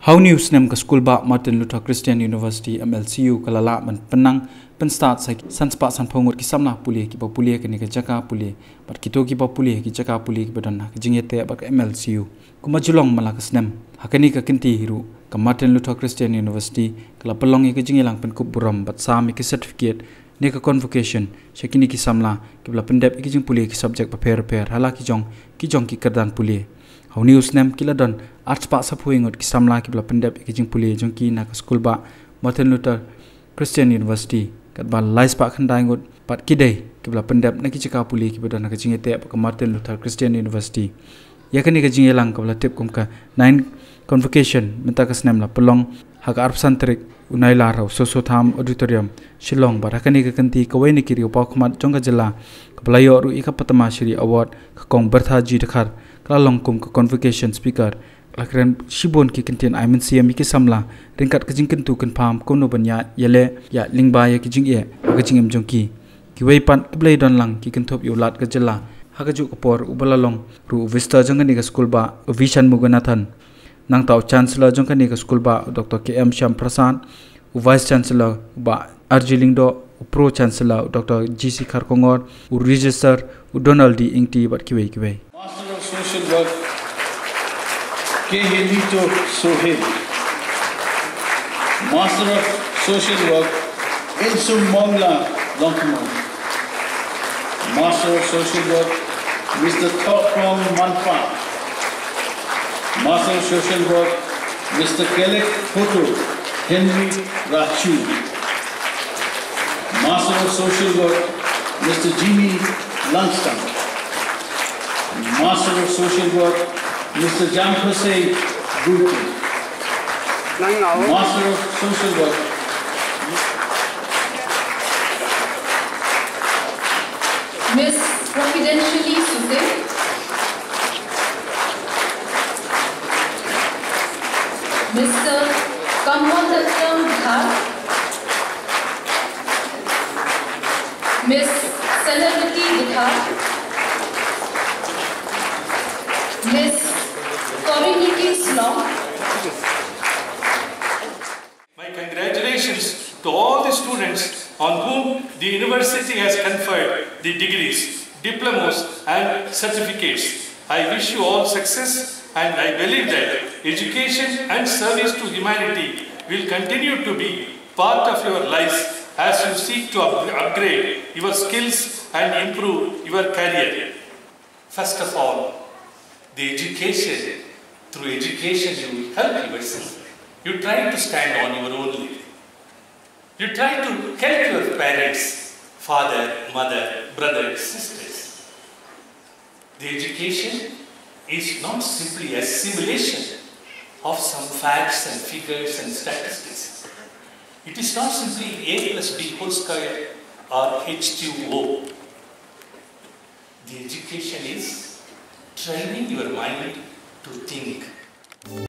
How news nem ka school ba Martin Luther Christian University MLCU kalala man penang pen start sai sanspa san phongot ki samna puli ki populia ka ni ka jaka puli pat kito ki populia ki jaka puli ki badan ka jingete ba ka MLCU kuma julong malak snem hakani ka kinti hiru ka Martin Luther Christian University kala pelong ki jingilang pen kup buram bat sami ki certificate ne ka convocation shakini ki samla ki bla pendep ki jing puli ki subject pa per hala ki jong ki kerdan puli How news nem kila don arts pa sa puingot ki samla ki bla pendep ki jing puli jong ki na ka school ba Martin Luther Christian University kat ba lais pa khandai ngot pat ki dei ki bla pendep na ki chika puli ki badan ka jing ete ka Martin Luther Christian University yakani ka jing elang ka bla tip kum ka 9 convocation menta ka snem la pelong ha ka arp santrik unai la rau so tham auditorium Shillong ba hakani ka kanti ka waini ki ri pa khmat jong ka jela ka bla yo ru ika patama shiri award ka kong bertha ji dakhar Kalalong kum ke convocation speaker lakren shibon ki contain I mean CM ki samla ringkat kajing kentu kan pam kono banya yele ya lingba ya kijing e kajing em jongki ki wei pan blai don lang ki kenthop yulat ka jela hakaju upor ubalalong ru vista jangani ka school ba vision muganathan nang taw chancellor jangani ka school ba Dr KM Sham Prasad vice chancellor ba Arjilingdo pro chancellor Dr GC Kharkongor register Donald D Ingti bat ki wei Social work K. Helito Sohail. Master of Social Work Ilsum Mongla Longmon. Master of Social Work Mr. Thoprom Manfa. Master of Social Work Mr. Kelek Photo Henry Rachu. Master of Social Work Mr. Jimmy Langston. Master of Social Work, Mr. Jampase Gurti. Master of Social Work, Miss Providentially Sufin. Mr. Kamwadatam Dhar. Miss Celebrity Dhar. Miss Corinne Slong. My congratulations to all the students on whom the university has conferred the degrees, diplomas and certificates. I wish you all success and I believe that education and service to humanity will continue to be part of your lives as you seek to upgrade your skills and improve your career. First of all, the education, through education you will help yourself. You try to stand on your own leg. You try to help your parents, father, mother, brothers, sisters. The education is not simply a simulation of some facts and figures and statistics. It is not simply A plus B whole square or H2O. The education is training your mind to think,